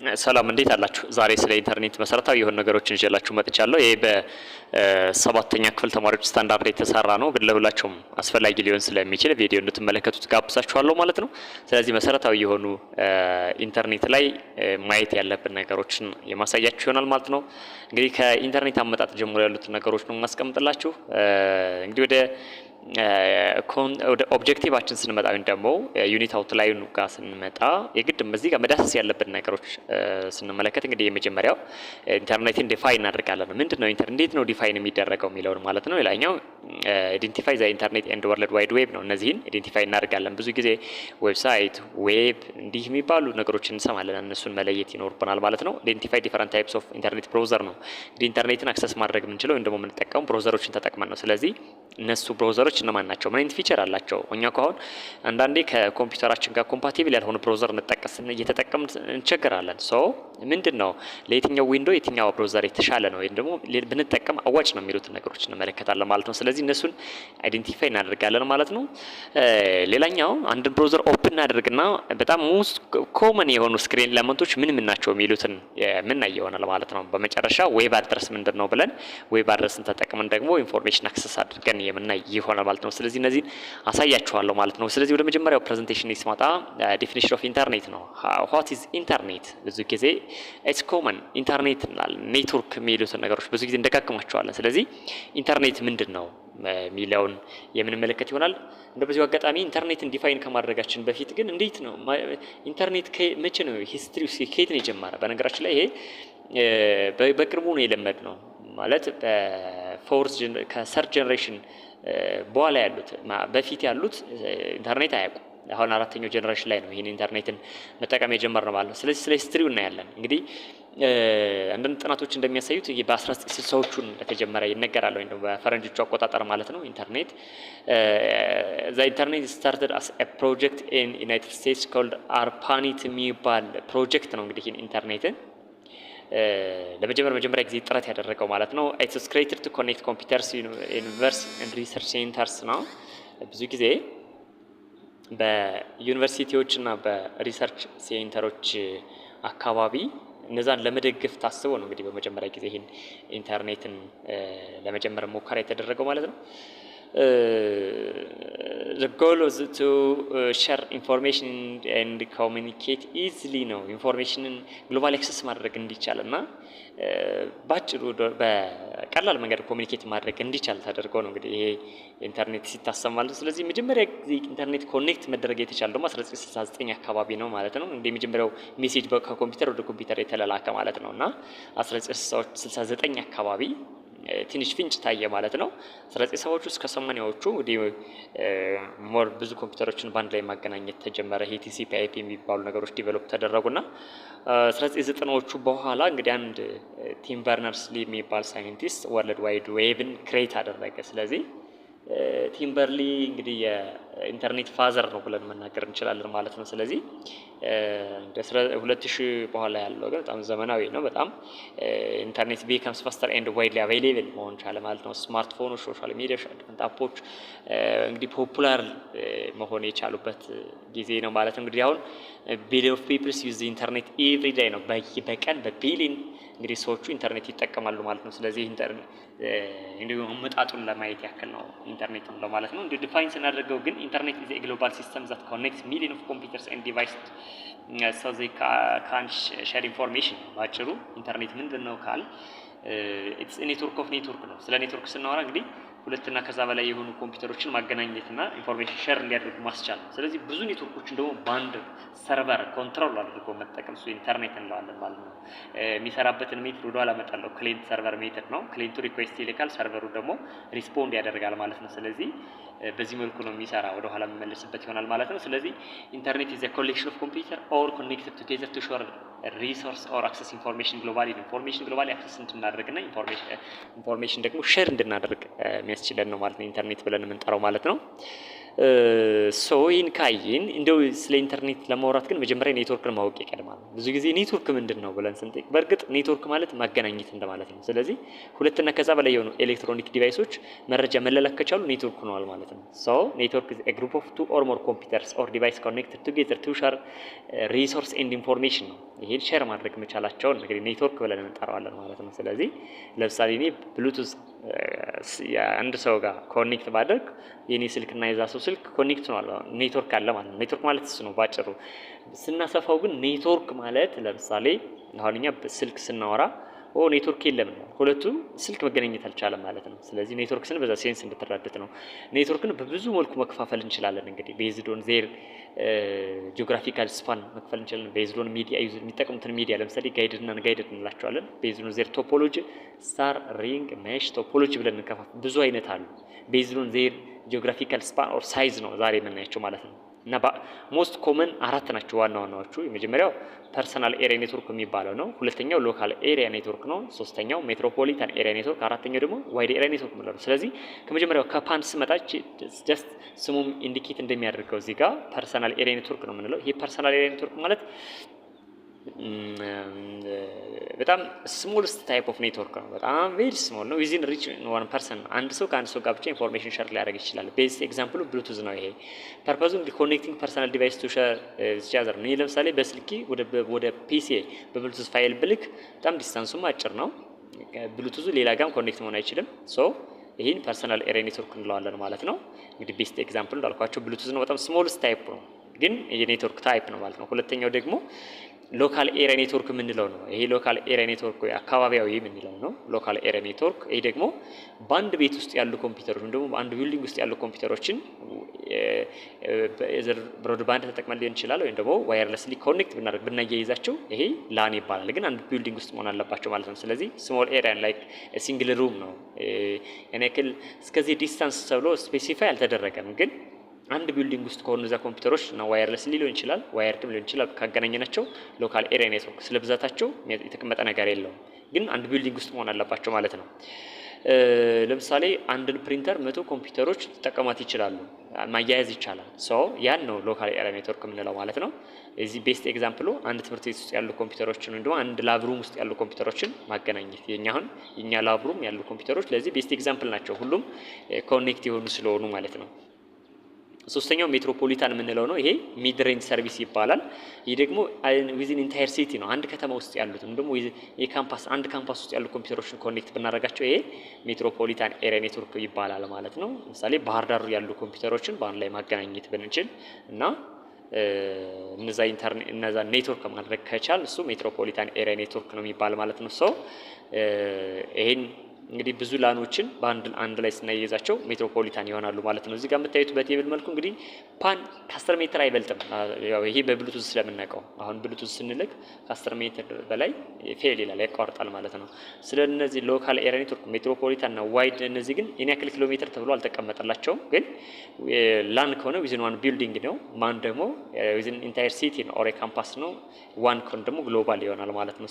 ሰላም እንዴት አላችሁ? ዛሬ ስለ ኢንተርኔት መሰረታዊ የሆኑ ነገሮችን ይዤላችሁ መጥቻለሁ። ይሄ በሰባተኛ ክፍል ተማሪዎች ስታንዳርድ የተሰራ ነው፣ ግን ለሁላችሁም አስፈላጊ ሊሆን ስለሚችል ቪዲዮ እንድትመለከቱት ጋብዛችኋለሁ ማለት ነው። ስለዚህ መሰረታዊ የሆኑ ኢንተርኔት ላይ ማየት ያለብን ነገሮችን የማሳያችሁ ይሆናል ማለት ነው። እንግዲህ ከኢንተርኔት አመጣጥ ጀምሮ ያሉትን ነገሮች ነው የማስቀምጥላችሁ። እንግዲህ ወደ ኦብጀክቲቫችን ስንመጣ ወይም ደግሞ ዩኒት አውትላይኑ ጋር ስንመጣ የግድ እዚህ ጋር መዳሰስ ያለብን ነገሮች ስንመለከት እንግዲህ የመጀመሪያው ኢንተርኔትን ዲፋይን እናደርጋለን። ምንድነው ኢንተርኔት እንዴት ነው ዲፋይን የሚደረገው የሚለውን ማለት ነው። ሌላኛው አይዴንቲፋይ ዘ ኢንተርኔት ኤንድ ወርልድ ዋይድ ዌብ ነው። እነዚህን አይዴንቲፋይ እናደርጋለን። ብዙ ጊዜ ዌብሳይት፣ ዌብ እንዲህ የሚባሉ ነገሮችን እንሰማለን። እነሱን መለየት ይኖርብናል ማለት ነው። አይዴንቲፋይ ዲፈረንት ታይፕስ ኦፍ ኢንተርኔት ብራውዘር ነው። እንግዲህ ኢንተርኔትን አክሰስ ማድረግ የምንችለው ወይም ደግሞ የምንጠቀመው ብራውዘሮችን ተጠቅመን ነው። ስለዚህ እነሱ ብራውዘሮች እነማን ናቸው? ምን አይነት ፊቸር አላቸው? እኛ ከሆነ አንዳንዴ ከኮምፒውተራችን ጋር ኮምፓቲብል ያልሆነ ብራውዘር እየተጠቀምን እንቸገራለን። ሶ ምንድነው ለየትኛው ዊንዶ የትኛው ብራውዘር የተሻለ ነው ወይም ደግሞ ብንጠቀም አዋጭ ነው የሚሉትን ነገሮች እንመለከታለን ማለት ነው። ስለዚህ እነሱን አይዴንቲፋይ እናደርጋለን ማለት ነው። ሌላኛው አንድ ብራውዘር ኦፕን እናደርግና በጣም ሞስት ኮመን የሆኑ ስክሪን ኤሌመንቶች ምን ናቸው የሚሉትን የምናይ ይሆናል ማለት ነው። በመጨረሻ ዌብ አድረስ ምንድነው ብለን ዌብ አድረስን ተጠቅመን ደግሞ ኢንፎርሜሽን አክሰስ አድርገን የምናይ ይሆናል ማለት ነው። ስለዚህ እነዚህን አሳያችኋለሁ ማለት ነው። ስለዚህ ወደ መጀመሪያው ፕሬዘንቴሽን ስመጣ ዲፊኒሽን ኦፍ ኢንተርኔት ነው። ዋት ኢዝ ኢንተርኔት? ብዙ ጊዜ ኢትስ ኮመን ኢንተርኔት እንላለን። ኔትወርክ የሚሉትን ነገሮች ብዙ ጊዜ እንደጋግማቸዋለን። ስለዚህ ኢንተርኔት ምንድን ነው የሚለውን የምንመለከት ይሆናል። በዚሁ አጋጣሚ ኢንተርኔትን ዲፋይን ከማድረጋችን በፊት ግን እንዴት ነው ኢንተርኔት መቼ ነው ሂስትሪ ከየት ነው የጀመረ? በነገራችን ላይ ይሄ በቅርቡ ነው የለመድነው ማለት ከሰርድ ጀነሬሽን በኋላ ያሉት በፊት ያሉት ኢንተርኔት አያውቁም። አሁን አራተኛው ጀነሬሽን ላይ ነው ይሄን ኢንተርኔትን መጠቀም የጀመርነው ማለት ነው። ስለዚህ ስለ ሂስትሪው እናያለን። እንግዲህ አንዳንድ ጥናቶች እንደሚያሳዩት በ1960ዎቹ እንደተጀመረ ይነገራል፣ ወይም ደግሞ በፈረንጆቹ አቆጣጠር ማለት ነው። ኢንተርኔት ኢንተርኔት ስታርትድ አስ ኤ ፕሮጀክት ኢን ዩናይትድ ስቴትስ ኮልድ አርፓኒት የሚባል ፕሮጀክት ነው። እንግዲህ ይሄን ኢንተርኔትን ለመጀመሪያ ጊዜ ጥረት ያደረገው ማለት ነው። ኢትስ ክሬትድ ቱ ኮኔክት ኮምፒውተርስ ዩኒቨርሲቲ ኤንድ ሪሰርች ሴንተርስ ነው። ብዙ ጊዜ በዩኒቨርሲቲዎች እና በሪሰርች ሴንተሮች አካባቢ እነዛን ለመደገፍ ታስቦ ነው እንግዲህ በመጀመሪያ ጊዜ ይህን ኢንተርኔትን ለመጀመር ሙከራ የተደረገው ማለት ነው። the goal was to share information and communicate easily ነው። ኢንፎርሜሽንን ግሎባል አክሰስ ማድረግ እንዲቻል እና ባጭሩ በቀላል መንገድ ኮሚኒኬት ማድረግ እንዲቻል ተደርጎ ነው እንግዲህ ይሄ ኢንተርኔት ሲታሰብ ማለት ነው። ስለዚህ መጀመሪያ ጊዜ ኢንተርኔት ኮኔክት መደረግ የተቻለ ደግሞ 1969 አካባቢ ነው ማለት ነው። እንደ መጀመሪያው ሜሴጅ ከኮምፒውተር ወደ ኮምፒውተር የተላላከ ማለት ነው እና 1969 አካባቢ ትንሽ ፍንጭ ታየ ማለት ነው። 1970ዎቹ እስከ 80ዎቹ እንግዲህ ሞር ብዙ ኮምፒውተሮችን ባንድ ላይ ማገናኘት ተጀመረ። ይሄ ቲሲፒ/አይፒ የሚባሉ ነገሮች ዲቨሎፕ ተደረጉና 1990ዎቹ በኋላ እንግዲህ አንድ ቲም በርነርስ-ሊ የሚባል ሳይንቲስት ወርልድ ዋይድ ዌብን ክሬት አደረገ። ስለዚህ ቲም በርሊ እንግዲህ የኢንተርኔት ፋዘር ነው ብለን መናገር እንችላለን ማለት ነው። ስለዚህ 2000 በኋላ ያለው ግን በጣም ዘመናዊ ነው። በጣም ኢንተርኔት ቢካምስ ፋስተር ኤንድ ዋይድሊ አቬይሌብል መሆን ቻለ ማለት ነው። ስማርትፎኖች፣ ሶሻል ሚዲያ፣ አፖች እንግዲህ ፖፑላር መሆን የቻሉበት ጊዜ ነው ማለት ነው። እንግዲህ አሁን ቢሊዮን ኦፍ ፒፕልስ ዩዝ ኢንተርኔት ኤቭሪ ዴይ ነው። በቀን በቢሊዮን እንግዲህ ሰዎቹ ኢንተርኔት ይጠቀማሉ ማለት ነው። ስለዚህ ኢንተርኔት እንዲሁ አመጣጡን ለማየት ያክል ነው ኢንተርኔት ነው ማለት ነው። እንዲሁ ዲፋይን ስናደርገው ግን ኢንተርኔት ኢዝ ኤ ግሎባል ሲስተም ዛት ኮኔክትስ ሚሊዮን ኦፍ ኮምፒውተርስ ኤንድ ዲቫይስስ ሶ ዜይ ካን ሼር ኢንፎርሜሽን። ባጭሩ ኢንተርኔት ምንድነው ካል ኢትስ ኔትወርክ ኦፍ ኔትወርክ ነው። ስለ ኔትወርክ ስናወራ እንግዲህ ሁለትና ከዛ በላይ የሆኑ ኮምፒውተሮችን ማገናኘትና ኢንፎርሜሽን ሼር እንዲያደርጉ ማስቻል ነው። ስለዚህ ብዙ ኔትወርኮችን ደግሞ በአንድ ሰርቨር ኮንትሮል አድርጎ መጠቀም እሱ ኢንተርኔት እንለዋለን ማለት ነው። የሚሰራበትን ሜትድ ወደ ኋላ እመጣለሁ። ክሊንት ሰርቨር ሜትድ ነው። ክሊንቱ ሪኩዌስት ይልካል፣ ሰርቨሩ ደግሞ ሪስፖንድ ያደርጋል ማለት ነው። ስለዚህ በዚህ መልኩ ነው የሚሰራ። ወደ ኋላ የምመለስበት ይሆናል ማለት ነው። ስለዚህ ኢንተርኔት ኢዝ ኤ ኮሌክሽን ኦፍ ኮምፒውተር ኦር ኮኔክትድ ቱጌዘር ቱ ሼር ሪሶርስ ኦር አክሰስ ኢንፎርሜሽን ግሎባሊ። ኢንፎርሜሽን ግሎባሊ አክሰስ እንድናደርግና ኢንፎርሜሽን ደግሞ ሼር እንድናደርግ የሚያስችለን ነው ማለት ነው ኢንተርኔት ብለን የምንጠራው ማለት ነው። ይህን ካየን እንደው ስለ ኢንተርኔት ለማውራት ግን መጀመሪያ ኔትወርክን ማወቅ ይቀድማል። ብዙ ጊዜ ኔትወርክ ምንድን ነው ብለን ስንጠይቅ በእርግጥ ኔትወርክ ማለት ማገናኘት እንደማለት ነው። ስለዚህ ሁለትና ከዛ በላይ የሆኑ ኤሌክትሮኒክ ዲቫይሶች መረጃ መላላክ ከቻሉ ኔትወርክ ሆነዋል ማለት ነው። ኔትወርክ ኢዝ ኤ ግሩፕ ኦፍ ቱ ኦር ሞር ኮምፒውተርስ ኦር ዲቫይስ ኮኔክትድ ቱጌዘር ቱ ሼር ሪሶርስ ኤንድ ኢንፎርሜሽን ነው። ይሄን ሼር ማድረግ መቻላቸውን እንግዲህ ኔትወርክ ብለን እንጠራዋለን ማለት ነው። ስለዚህ ለምሳሌ እኔ ብሉቱዝ አንድ ሰው ጋር ኮኔክት ባደርግ የኔ ስልክና የዛ ሰው ስልክ ኮኔክት ነው አለ ኔትወርክ አለ ማለት ነው። ኔትወርክ ማለት እሱ ነው ባጭሩ። ስናሰፋው ግን ኔትወርክ ማለት ለምሳሌ አሁን እኛ ስልክ ስናወራ ኔትወርክ የለም ነው፣ ሁለቱ ስልክ መገናኘት አልቻለም ማለት ነው። ስለዚህ ኔትወርክ ስን በዛ ሴንስ እንድትረዱት ነው። ኔትወርክን በብዙ መልኩ መከፋፈል እንችላለን። እንግዲህ ቤዝድ ኦን ዜር ጂኦግራፊካል ስፓን መክፈል እንችላለን። ቤዝድ ኦን ሚዲያ የሚጠቀሙትን ሚዲያ ለምሳሌ ጋይድድ እና አንጋይድድ እንላቸዋለን። ቤዝድ ኦን ዜር ቶፖሎጂ ስታር፣ ሪንግ፣ ሜሽ ቶፖሎጂ ብለን እንከፋፈል። ብዙ አይነት አሉ። ቤዝድ ኦን ዜር ጂኦግራፊካል ስፓን ኦር ሳይዝ ነው ዛሬ የምናያቸው ማለት ነው። እና ሞስት ኮመን አራት ናቸው ዋና ዋናዎቹ። የመጀመሪያው ፐርሰናል ኤሪያ ኔትወርክ የሚባለው ነው። ሁለተኛው ሎካል ኤሪያ ኔትወርክ ነው። ሶስተኛው ሜትሮፖሊታን ኤሪያ ኔትወርክ፣ አራተኛው ደግሞ ዋይድ ኤሪያ ኔትወርክ ማለት ነው። ስለዚህ ከመጀመሪያው ከፓን ስመጣች ጀስት ስሙም ኢንዲኬት እንደሚያደርገው እዚህ ጋር ፐርሰናል ኤሪያ ኔትወርክ ነው የምንለው። ይሄ ፐርሰናል ኤሪያ ኔትወርክ ማለት በጣም ስሞልስት ታይፕ ኦፍ ኔትወርክ ነው። በጣም ቬሪ ስሞል ነው። ዊዚን ሪች ዋን ፐርሰን አንድ ሰው ከአንድ ሰው ጋር ብቻ ኢንፎርሜሽን ሼር ሊያደርግ ይችላል። ቤዝ ኤግዛምፕሉ ብሉቱዝ ነው። ይሄ ፐርፐዙ እንግዲህ ኮኔክቲንግ ፐርሰናል ዲቫይስ ቱ ሼር ቻዘር ነው። ለምሳሌ በስልኪ ወደ ፒሲ በብሉቱዝ ፋይል ብልክ በጣም ዲስታንሱም አጭር ነው። ብሉቱዙ ሌላ ጋርም ኮኔክት መሆን አይችልም። ይህን ፐርሰናል ኤሪያ ኔትወርክ እንለዋለን ማለት ነው። እንግዲህ ቤስት ኤግዛምፕል እንዳልኳቸው ብሉቱዝ ነው። በጣም ስሞልስት ታይፕ ነው፣ ግን የኔትወርክ ታይፕ ነው ማለት ነው። ሁለተኛው ደግሞ ሎካል ኤሪያ ኔትወርክ የምንለው ነው። ይሄ ሎካል ኤሪያ ኔትወርክ ወይ አካባቢያዊ የምንለው ነው ሎካል ኤሪያ ኔትወርክ። ይሄ ደግሞ በአንድ ቤት ውስጥ ያሉ ኮምፒውተሮች ደግሞ በአንድ ቢልዲንግ ውስጥ ያሉ ኮምፒውተሮችን ብሮድባንድ ተጠቅመን ሊሆን ይችላል፣ ወይም ደግሞ ዋየርለስሊ ኮኔክት ብናደርግ ብናያይዛቸው ይሄ ላን ይባላል። ግን አንድ ቢልዲንግ ውስጥ መሆን አለባቸው ማለት ነው። ስለዚህ ስሞል ኤሪያ ላይክ ሲንግል ሩም ነው። እኔ ክል እስከዚህ ዲስታንስ ተብሎ ስፔሲፋይ አልተደረገም። ግን አንድ ቢልዲንግ ውስጥ ከሆኑ እዛ ኮምፒውተሮች ነው ዋየርለስ ሊሆን ይችላል፣ ዋየርድም ሊሆን ይችላል። ካገናኘናቸው ሎካል ኤሪያ ኔትወርክ ስለብዛታቸው የተቀመጠ ነገር የለውም፣ ግን አንድ ቢልዲንግ ውስጥ መሆን አለባቸው ማለት ነው። ለምሳሌ አንድን ፕሪንተር 100 ኮምፒውተሮች ሊጠቀሟት ይችላሉ፣ ማያያዝ ይቻላል። ያን ነው ሎካል ኤሪያ ኔትወርክ የምንለው ማለት ነው። እዚህ ቤስት ኤግዛምፕሉ አንድ ትምህርት ቤት ውስጥ ያሉ ኮምፒውተሮችን ወይም ደግሞ አንድ ላብሩም ውስጥ ያሉ ኮምፒውተሮችን ማገናኘት። የኛ ላብሩም ያሉ ኮምፒውተሮች ለዚህ ቤስት ኤግዛምፕል ናቸው። ሁሉም ኮኔክት የሆኑ ስለሆኑ ማለት ነው። ሶስተኛው ሜትሮፖሊታን የምንለው ነው። ይሄ ሚድ ሬንጅ ሰርቪስ ይባላል። ይህ ደግሞ ዊዝን ኢንታየር ሲቲ ነው። አንድ ከተማ ውስጥ ያሉት ወይም ደግሞ አንድ ካምፓስ ውስጥ ያሉ ኮምፒውተሮችን ኮኔክት ብናደርጋቸው ይሄ ሜትሮፖሊታን ኤሪያ ኔትወርክ ይባላል ማለት ነው። ለምሳሌ ባህር ዳር ያሉ ኮምፒውተሮችን በአንድ ላይ ማገናኘት ብንችል እና እነዛ ኔትወርክ ማድረግ ከቻል እሱ ሜትሮፖሊታን ኤሪያ ኔትወርክ ነው የሚባል ማለት ነው። ይሄን እንግዲህ ብዙ ላኖችን በአንድ ላይ ስናያይዛቸው ሜትሮፖሊታን ይሆናሉ ማለት ነው። እዚህ ጋር የምታዩት በቴብል መልኩ እንግዲህ ፓን ከ10 ሜትር አይበልጥም። ያው ይሄ በብሉቱዝ ስለምናውቀው አሁን ብሉቱዝ ስንልክ ከ10 ሜትር በላይ ፌል ይላል፣ ያቋርጣል ማለት ነው። ስለነዚህ ሎካል ኤሪያ ኔትወርክ ሜትሮፖሊታን እና ዋይድ እነዚህ ግን የኔ ያክል ኪሎ ሜትር ተብሎ አልተቀመጠላቸውም። ግን ላን ከሆነ ዊዝን ዋን ቢልዲንግ ነው። ማን ደግሞ ዊዝን ኢንታየር ሲቲ ነው ኦር ካምፓስ ነው። ዋን ከሆነ ደግሞ ግሎባል ይሆናል ማለት ነው።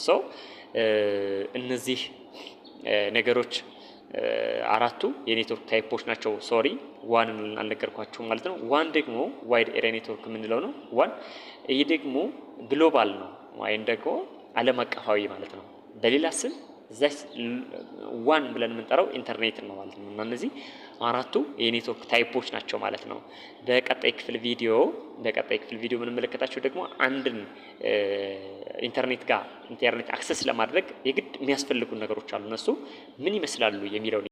እነዚህ ነገሮች አራቱ የኔትወርክ ታይፖች ናቸው። ዋንን አልነገርኳችሁም ማለት ነው። ዋን ደግሞ ዋይድ ኤሪያ ኔትወርክ የምንለው ነው። ይህ ደግሞ ግሎባል ነው ወይም ደግሞ ዓለም አቀፋዊ ማለት ነው። በሌላ ስም ዋን ብለን የምንጠራው ኢንተርኔት ነው ማለት ነው። እና እነዚህ አራቱ የኔትወርክ ታይፖች ናቸው ማለት ነው። በቀጣይ ክፍል ቪዲዮ የምንመለከታቸው ደግሞ አንድን ኢንተርኔት አክሰስ ለማድረግ የግድ የሚያስፈልጉ ነገሮች አሉ። እነሱ ምን ይመስላሉ የሚለው